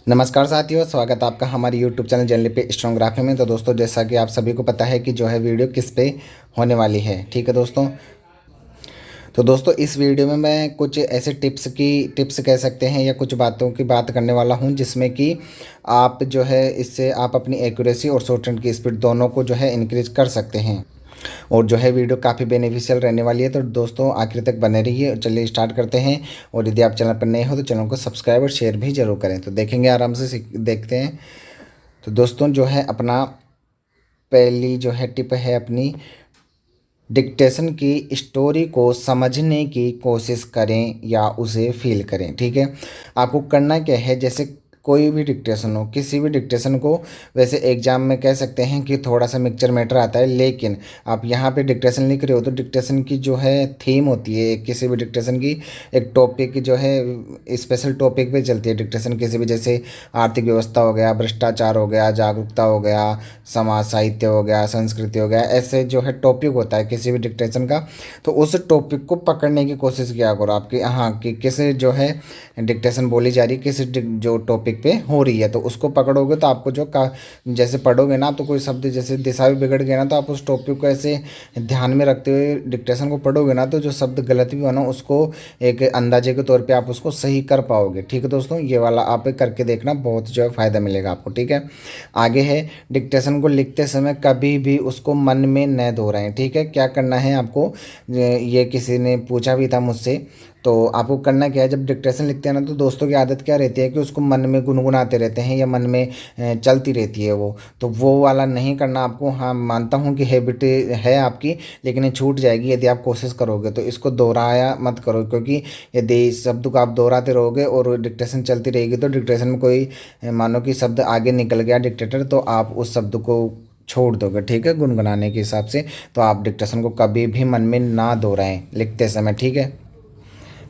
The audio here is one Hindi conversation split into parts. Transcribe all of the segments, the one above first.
नमस्कार साथियों, स्वागत है आपका हमारे YouTube चैनल जनरली पे स्ट्रॉन्ग ग्राफी में। तो दोस्तों, जैसा कि आप सभी को पता है कि जो है वीडियो किस पे होने वाली है, ठीक है दोस्तों। तो दोस्तों, इस वीडियो में मैं कुछ ऐसे टिप्स कह सकते हैं या कुछ बातों की बात करने वाला हूं जिसमें कि आप जो है इससे आप अपनी एक्यूरेसी और शॉर्ट रन की स्पीड दोनों को जो है इंक्रीज कर सकते हैं। और जो है वीडियो काफ़ी बेनिफिशियल रहने वाली है, तो दोस्तों आखिर तक बने रहिए। चलिए स्टार्ट करते हैं। और यदि आप चैनल पर नए हो तो चैनल को सब्सक्राइब और शेयर भी जरूर करें। तो देखेंगे आराम से देखते हैं। तो दोस्तों, जो है अपना पहली जो है टिप है अपनी, डिक्टेशन की स्टोरी को समझने की कोशिश करें या उसे फील करें। ठीक है, आपको करना क्या है, जैसे कोई भी डिक्टेशन हो, किसी भी डिक्टेशन को, वैसे एग्जाम में कह सकते हैं कि थोड़ा सा मिक्सचर मैटर आता है, लेकिन आप यहाँ पे डिक्टेशन लिख रहे हो तो डिक्टेशन की जो है थीम होती है, किसी भी डिक्टेशन की एक टॉपिक जो है स्पेशल टॉपिक पे चलती है डिक्टेशन किसी भी, जैसे आर्थिक व्यवस्था हो गया, भ्रष्टाचार हो गया, जागरूकता हो गया, समाज साहित्य हो गया, संस्कृति हो गया, ऐसे जो है टॉपिक होता है किसी भी डिक्टेशन का। तो उस टॉपिक को पकड़ने की कोशिश किया करो आपकी, हाँ, कि किस जो है डिक्टेशन बोली जा रही है, किस जो टॉपिक पे हो रही है, तो उसको पकड़ोगे तो आपको जो का जैसे पढ़ोगे ना, तो कोई शब्द जैसे दिशा भी बिगड़ गया ना, तो आप उस टॉपिक को ऐसे ध्यान में रखते हुए डिक्टेशन को पढ़ोगे ना, तो जो शब्द गलत भी हो ना, उसको एक अंदाजे के तौर पे आप उसको सही कर पाओगे। ठीक है दोस्तों, ये वाला आप करके देखना, बहुत जो है फ़ायदा मिलेगा आपको। ठीक है, आगे है, डिक्टेशन को लिखते समय कभी भी उसको मन में न दोहराएं। ठीक है, क्या करना है आपको, ये किसी ने पूछा भी था मुझसे। तो आपको करना क्या है, जब डिक्टेशन लिखते हैं ना, तो दोस्तों की आदत क्या रहती है कि उसको मन में गुनगुनाते रहते हैं या मन में चलती रहती है वो, तो वो वाला नहीं करना आपको। हाँ, मानता हूँ कि हैबिट है आपकी, लेकिन ये छूट जाएगी यदि आप कोशिश करोगे। तो इसको दोहराया मत करो, क्योंकि यदि शब्द को आप दोहराते रहोगे और डिक्टेशन चलती रहेगी, तो डिक्टेशन में कोई मानो कि शब्द आगे निकल गया डिक्टेटर, तो आप उस शब्द को छोड़ दोगे। ठीक है, गुनगुनाने के हिसाब से। तो आप डिक्टेशन को कभी भी मन में ना दोहराएं लिखते समय। ठीक है,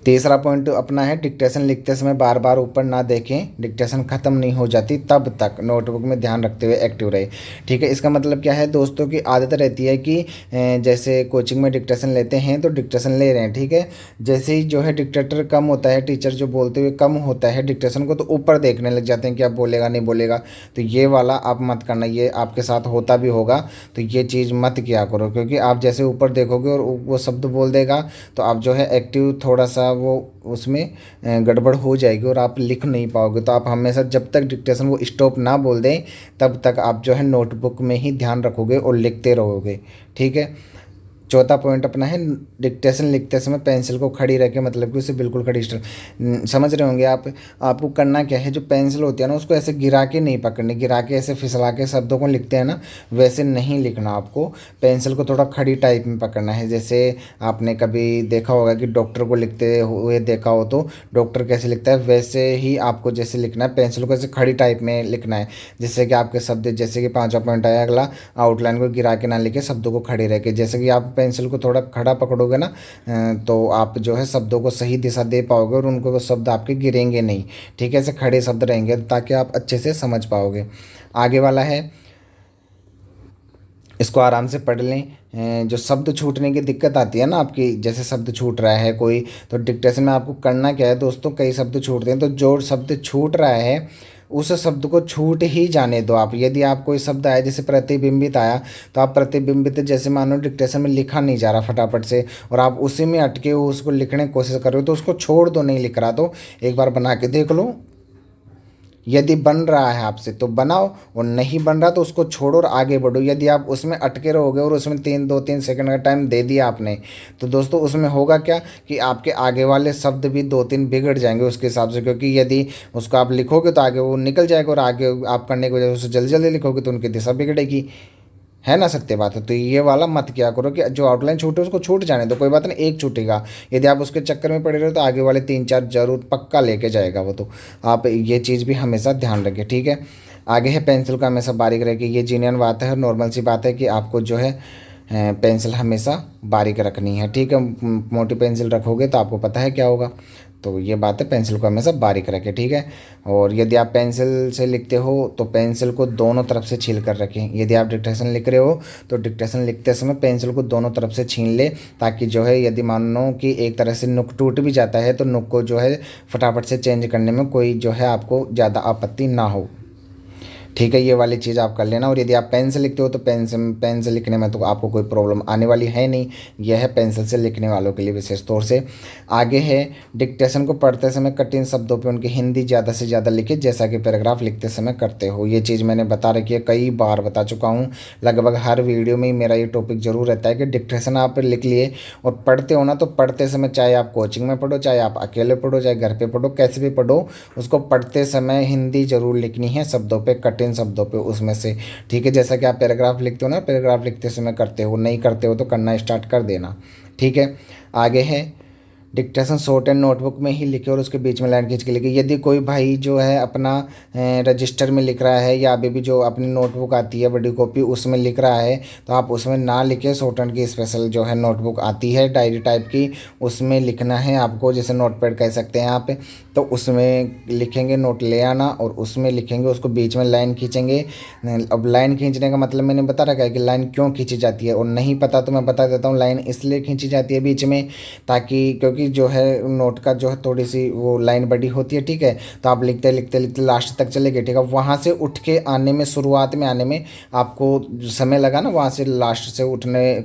तीसरा पॉइंट अपना है, डिक्टेशन लिखते समय बार बार ऊपर ना देखें, डिक्टेशन खत्म नहीं हो जाती तब तक नोटबुक में ध्यान रखते हुए एक्टिव रहे। ठीक है, इसका मतलब क्या है, दोस्तों की आदत रहती है कि जैसे कोचिंग में डिक्टेशन लेते हैं तो डिक्टेशन ले रहे हैं, ठीक है, जैसे ही जो है डिक्टेटर कम होता है, टीचर जो बोलते हुए कम होता है डिक्टेशन को, तो ऊपर देखने लग जाते हैं कि अब बोलेगा नहीं बोलेगा। तो ये वाला आप मत करना, ये आपके साथ होता भी होगा, तो ये चीज़ मत किया करो, क्योंकि आप जैसे ऊपर देखोगे और वो शब्द बोल देगा, तो आप जो है एक्टिव थोड़ा सा वो उसमें गड़बड़ हो जाएगी और आप लिख नहीं पाओगे। तो आप हमेशा जब तक डिक्टेशन वो स्टॉप ना बोल दें, तब तक आप जो है नोटबुक में ही ध्यान रखोगे और लिखते रहोगे। ठीक है, चौथा पॉइंट अपना है, डिक्टेशन लिखते समय पेंसिल को खड़ी रखें, मतलब कि उसे बिल्कुल खड़ी समझ रहे होंगे आप। आपको करना क्या है, जो पेंसिल होती है ना, उसको ऐसे गिरा के नहीं पकड़नी, गिरा के ऐसे फिसला के शब्दों को लिखते हैं ना, वैसे नहीं लिखना आपको। पेंसिल को थोड़ा खड़ी टाइप में पकड़ना है। जैसे आपने कभी देखा होगा कि डॉक्टर को लिखते हुए देखा हो, तो डॉक्टर कैसे लिखता है, वैसे ही आपको जैसे लिखना है, पेंसिल को ऐसे खड़ी टाइप में लिखना है, जिससे कि आपके शब्द, जैसे कि पांचवा पॉइंट आया अगला, आउटलाइन को गिरा के ना लिखे, शब्दों को खड़े रह के। जैसे कि आप पेंसिल को थोड़ा खड़ा पकड़ोगे ना, तो आप जो है शब्दों को सही दिशा दे पाओगे और उनको वो शब्द आपके गिरेंगे नहीं। ठीक है, ऐसे खड़े शब्द रहेंगे, ताकि आप अच्छे से समझ पाओगे। आगे वाला है, इसको आराम से पढ़ लें। जो शब्द छूटने की दिक्कत आती है ना आपकी, जैसे शब्द छूट रहा है कोई, तो डिक्टेशन में आपको करना क्या है दोस्तों, कई शब्द छूटते हैं, तो जो शब्द छूट रहा है उस शब्द को छूट ही जाने दो आप। यदि आप कोई शब्द आया, जैसे प्रतिबिंबित आया, तो आप प्रतिबिंबित जैसे मानो डिक्टेशन में लिखा नहीं जा रहा फटाफट से, और आप उसी में अटके हो उसको लिखने की कोशिश कर रहे हो, तो उसको छोड़ दो, नहीं लिख रहा तो एक बार बना के देख लो। यदि बन रहा है आपसे तो बनाओ, और नहीं बन रहा तो उसको छोड़ो और आगे बढ़ो। यदि आप उसमें अटके रहोगे और उसमें 2-3 सेकंड का टाइम दे दिया आपने, तो दोस्तों उसमें होगा क्या कि आपके आगे वाले शब्द भी 2-3 बिगड़ जाएंगे उसके हिसाब से, क्योंकि यदि उसको आप लिखोगे तो आगे वो निकल जाएगा, और आगे आप करने की वजह से जल्दी जल्दी लिखोगे तो उनकी दिशा बिगड़ेगी। है ना, सत्य बात है। तो ये वाला मत किया करो कि जो आउटलाइन छूटे उसको छूट जाने दो, कोई बात नहीं, एक छूटेगा। यदि आप उसके चक्कर में पड़े रहे तो आगे वाले 3-4 जरूर पक्का लेके जाएगा वो। तो आप ये चीज़ भी हमेशा ध्यान रखें। ठीक है, आगे है, पेंसिल का हमेशा बारीक रखें। ये जीनियन बात है, नॉर्मल सी बात है कि आपको जो है पेंसिल हमेशा बारीक रखनी है। ठीक है, मोटी पेंसिल रखोगे तो आपको पता है क्या होगा। तो ये बात है, पेंसिल को हमेशा बारीक रखें, ठीक है। और यदि आप पेंसिल से लिखते हो तो पेंसिल को दोनों तरफ से छील कर रखें। यदि आप डिक्टेशन लिख रहे हो तो डिक्टेशन लिखते समय पेंसिल को दोनों तरफ से छीन ले, ताकि जो है यदि मान लो कि एक तरह से नुक टूट भी जाता है तो नुक को जो है फटाफट से चेंज करने में कोई जो है आपको ज़्यादा आपत्ति ना हो, ठीक है। ये वाली चीज़ आप कर लेना। और यदि आप पेन से लिखते हो तो पेन से लिखने में तो आपको कोई प्रॉब्लम आने वाली है नहीं। यह है पेंसिल से लिखने वालों के लिए विशेष तौर से। आगे है, डिक्टेशन को पढ़ते समय कठिन शब्दों पे उनकी हिंदी ज़्यादा से ज़्यादा लिखिए, जैसा कि पैराग्राफ लिखते समय करते हो। ये चीज़ मैंने बता रखी है, कई बार बता चुका हूँ, लगभग हर वीडियो में मेरा ये टॉपिक जरूर रहता है कि डिक्टेशन आप लिख लिए और पढ़ते हो ना, तो पढ़ते समय चाहे आप कोचिंग में पढ़ो, चाहे आप अकेले पढ़ो, चाहे घर पे पढ़ो, कैसे भी पढ़ो, उसको पढ़ते समय हिंदी जरूर लिखनी है शब्दों पे, कठिन शब्दों पे उसमें से, ठीक है। जैसा कि आप पैराग्राफ लिखते हो ना, पैराग्राफ लिखते समय करते हो, नहीं करते हो तो करना स्टार्ट कर देना, ठीक है। आगे है, डिक्टेशन शॉर्ट एंड नोटबुक में ही लिखे और उसके बीच में लाइन खींच के लिखे। यदि कोई भाई जो है अपना रजिस्टर में लिख रहा है या अभी भी जो अपनी नोटबुक आती है बड़ी कॉपी उसमें लिख रहा है, तो आप उसमें ना लिखे, शॉर्ट एंड की स्पेशल जो है नोटबुक आती है डायरी टाइप की, उसमें लिखना है आपको, जैसे नोटपैड कह सकते हैं आप, तो उसमें लिखेंगे, नोट ले आना और उसमें लिखेंगे, उसको बीच में लाइन खींचेंगे। अब लाइन खींचने का मतलब मैंने बता रखा है कि लाइन क्यों खींची जाती है, और नहीं पता तो मैं बता देता हूँ। लाइन इसलिए खींची जाती है बीच में, ताकि क्योंकि जो है नोट का जो है थोड़ी सी वो लाइन बड़ी होती है, ठीक है। तो आप लिखते लिखते लिखते लास्ट तक चले गए, ठीक है। वहाँ से उठ के आने में, शुरुआत में आने में आपको समय लगा ना, वहाँ से लास्ट से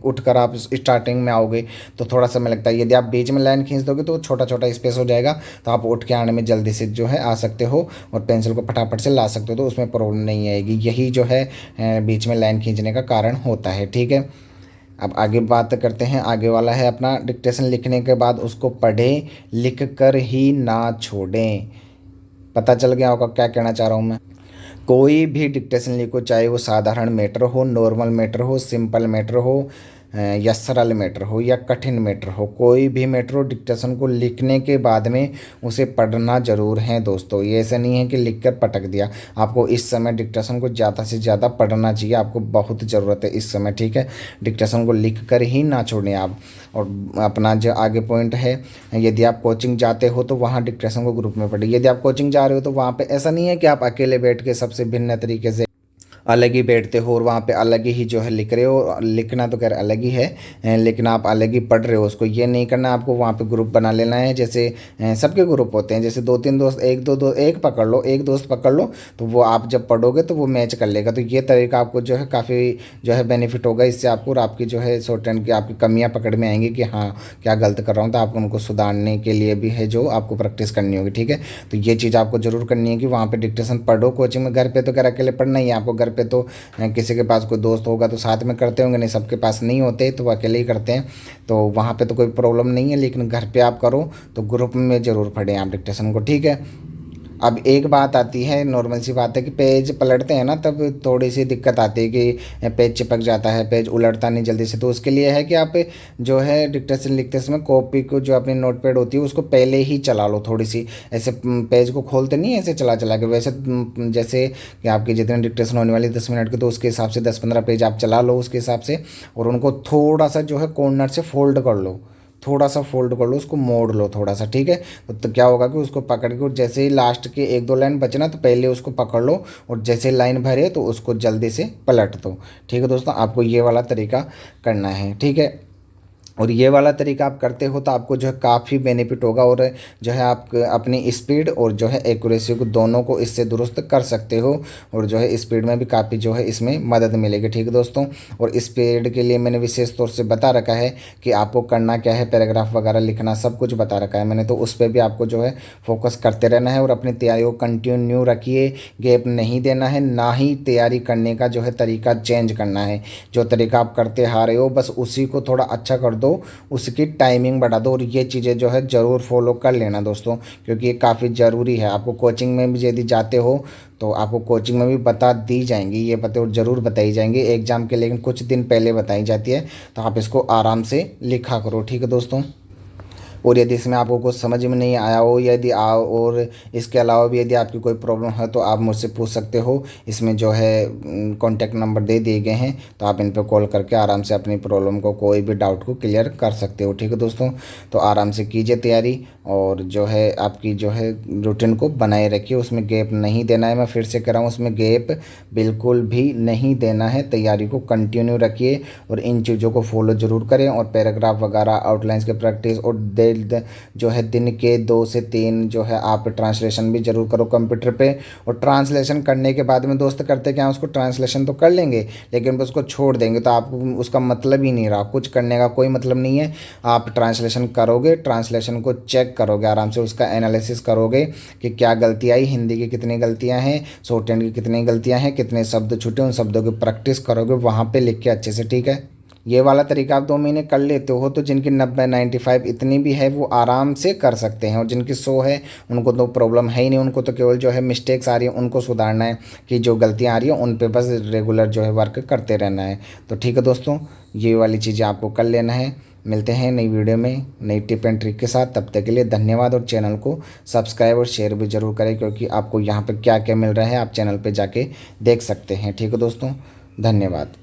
उठ कर आप स्टार्टिंग में आओगे तो थोड़ा समय लगता है। यदि आप बीच में लाइन खींच दोगे तो छोटा छोटा स्पेस हो जाएगा, तो आप उठ के आने में जल्दी से जो है आ सकते हो और पेंसिल को फटाफट से ला सकते हो, तो उसमें प्रॉब्लम नहीं आएगी। यही जो है बीच में लाइन खींचने का कारण होता है, ठीक है। अब आगे बात करते हैं, आगे वाला है अपना, डिक्टेशन लिखने के बाद उसको पढ़ें, लिख कर ही ना छोड़ें। पता चल गया होगा क्या कहना चाह रहा हूँ मैं। कोई भी डिक्टेशन लिखो, चाहे वो साधारण मैटर हो, नॉर्मल मैटर हो, सिंपल मैटर हो, या सरल मैटर हो या कठिन मैटर हो, कोई भी मैटर हो, डिक्टेशन को लिखने के बाद में उसे पढ़ना ज़रूर है दोस्तों। ये ऐसा नहीं है कि लिख कर पटक दिया, आपको इस समय डिक्टेशन को ज़्यादा से ज़्यादा पढ़ना चाहिए, आपको बहुत ज़रूरत है इस समय, ठीक है। डिक्टेशन को लिख कर ही ना छोड़ें आप। और अपना जो आगे पॉइंट है, यदि आप कोचिंग जाते हो तो वहाँ डिक्टेशन को ग्रुप में पढ़िए। यदि आप कोचिंग जा रहे हो तो वहाँ पे ऐसा नहीं है कि आप अकेले बैठ के सबसे भिन्न तरीके से अलग ही बैठते हो और वहाँ पे अलग ही जो है लिख रहे हो। लिखना तो खैर अलग ही है, लेकिन आप अलग ही पढ़ रहे हो, उसको ये नहीं करना, आपको वहाँ पे ग्रुप बना लेना है। जैसे सबके ग्रुप होते हैं, जैसे 2-3 दोस्त, एक पकड़ लो, एक दोस्त पकड़ लो, तो वो आप जब पढ़ोगे तो वो मैच कर लेगा। तो ये तरीका आपको जो है काफ़ी जो है बेनिफिट होगा इससे आपको, और आपकी जो है शॉर्ट हैंड की आपकी कमियाँ पकड़ में आएंगी कि हाँ क्या गलत कर रहा हूँ, तो आप उनको सुधारने के लिए भी है जो आपको प्रैक्टिस करनी होगी, ठीक है। तो ये चीज़ आपको ज़रूर करनी है कि वहाँ पर डिक्टेशन पढ़ो कोचिंग में। घर पर तो खैर अकेले पढ़ना ही है आपको, घर पे तो किसी के पास कोई दोस्त होगा तो साथ में करते होंगे, नहीं सबके पास नहीं होते तो वो अकेले ही करते हैं, तो वहाँ पे तो कोई प्रॉब्लम नहीं है। लेकिन घर पे आप करो तो ग्रुप में ज़रूर पढ़ें आप डिक्टेशन को, ठीक है। अब एक बात आती है, नॉर्मल सी बात है कि पेज पलटते हैं ना तब थोड़ी सी दिक्कत आती है कि पेज चिपक जाता है, पेज उलटता नहीं जल्दी से। तो उसके लिए है कि आप जो है डिक्टेशन लिखते समय कॉपी को, जो अपनी नोटपैड होती है उसको पहले ही चला लो थोड़ी सी, ऐसे पेज को खोलते नहीं ऐसे चला चला के, वैसे जैसे कि आपकी जितनी डिक्टेशन होने वाली 10 मिनट की, तो उसके हिसाब से 10-15 पेज आप चला लो उसके हिसाब से, और उनको थोड़ा सा जो है कॉर्नर से फोल्ड कर लो, थोड़ा सा फोल्ड कर लो, उसको मोड़ लो थोड़ा सा, ठीक है। तो क्या होगा कि उसको पकड़ के, और जैसे ही लास्ट के 1-2 लाइन बचना तो पहले उसको पकड़ लो, और जैसे लाइन भरे तो उसको जल्दी से पलट दो, ठीक है दोस्तों। आपको ये वाला तरीका करना है, ठीक है। और ये वाला तरीका आप करते हो तो आपको जो है काफ़ी बेनिफिट होगा, और जो है आप अपनी स्पीड और जो है एक्यूरेसी को दोनों को इससे दुरुस्त कर सकते हो, और जो है स्पीड में भी काफ़ी जो है इसमें मदद मिलेगी, ठीक है दोस्तों। और स्पीड के लिए मैंने विशेष तौर से बता रखा है कि आपको करना क्या है, पैराग्राफ वगैरह लिखना सब कुछ बता रखा है मैंने, तो उस पर भी आपको जो है फोकस करते रहना है और अपनी तैयारी को कंटिन्यू रखिए, गैप नहीं देना है, ना ही तैयारी करने का जो है तरीका चेंज करना है। जो तरीका आप करते आ रहे हो बस उसी को थोड़ा अच्छा कर दो, उसकी टाइमिंग बढ़ा दो, और ये चीज़ें जो है ज़रूर फॉलो कर लेना दोस्तों, क्योंकि ये काफ़ी ज़रूरी है। आपको कोचिंग में भी यदि जाते हो तो आपको कोचिंग में भी बता दी जाएंगी ये बातें, और ज़रूर बताई जाएंगी एग्ज़ाम के, लेकिन कुछ दिन पहले बताई जाती है, तो आप इसको आराम से लिखा करो, ठीक है दोस्तों। और यदि इसमें आपको कुछ समझ में नहीं आया हो, यदि और इसके अलावा भी यदि आपकी कोई प्रॉब्लम है तो आप मुझसे पूछ सकते हो। इसमें जो है कॉन्टैक्ट नंबर दे दिए गए हैं, तो आप इन पर कॉल करके आराम से अपनी प्रॉब्लम को, कोई भी डाउट को क्लियर कर सकते हो। ठीक है दोस्तों, तो आराम से कीजिए तैयारी, और जो है आपकी जो है रूटीन को बनाए रखिए, उसमें गैप नहीं देना है। मैं फिर से कह रहा हूँ, उसमें गैप बिल्कुल भी नहीं देना है। तैयारी को कंटिन्यू रखिए और इन चीज़ों को फॉलो ज़रूर करें। और पैराग्राफ वगैरह, आउटलाइंस के प्रैक्टिस, और जो है दिन के 2 से 3 जो है आप ट्रांसलेशन भी ज़रूर करो कंप्यूटर पे। और ट्रांसलेशन करने के बाद में दोस्त करते क्या, उसको ट्रांसलेशन तो कर लेंगे लेकिन उसको छोड़ देंगे, तो आपको उसका मतलब ही नहीं रहा, कुछ करने का कोई मतलब नहीं है। आप ट्रांसलेशन करोगे, ट्रांसलेशन को चेक करोगे, आराम से उसका एनालिसिस करोगे कि क्या गलती आई, हिंदी की कितनी गलतियां हैं, शॉर्ट हैंड की कितनी गलतियां हैं, कितने शब्द छूटे, उन शब्दों की प्रैक्टिस करोगे वहाँ पे लिख के अच्छे से। ठीक है, ये वाला तरीका आप 2 महीने कर लेते हो तो जिनकी 90-95 इतनी भी है वो आराम से कर सकते हैं, और जिनकी 100 है उनको तो प्रॉब्लम है ही नहीं, उनको तो केवल जो है मिस्टेक्स आ रही है उनको सुधारना है, कि जो गलतियाँ आ रही हैं उन पे बस रेगुलर जो है वर्क करते रहना है। तो ठीक है दोस्तों, ये वाली चीज़ें आपको कर लेना है। मिलते हैं नई वीडियो में नई टिप एंड ट्रिक के साथ, तब तक के लिए धन्यवाद। और चैनल को सब्सक्राइब और शेयर भी ज़रूर करें, क्योंकि आपको यहाँ पर क्या क्या मिल रहा है आप चैनल पर जाके देख सकते हैं। ठीक है दोस्तों, धन्यवाद।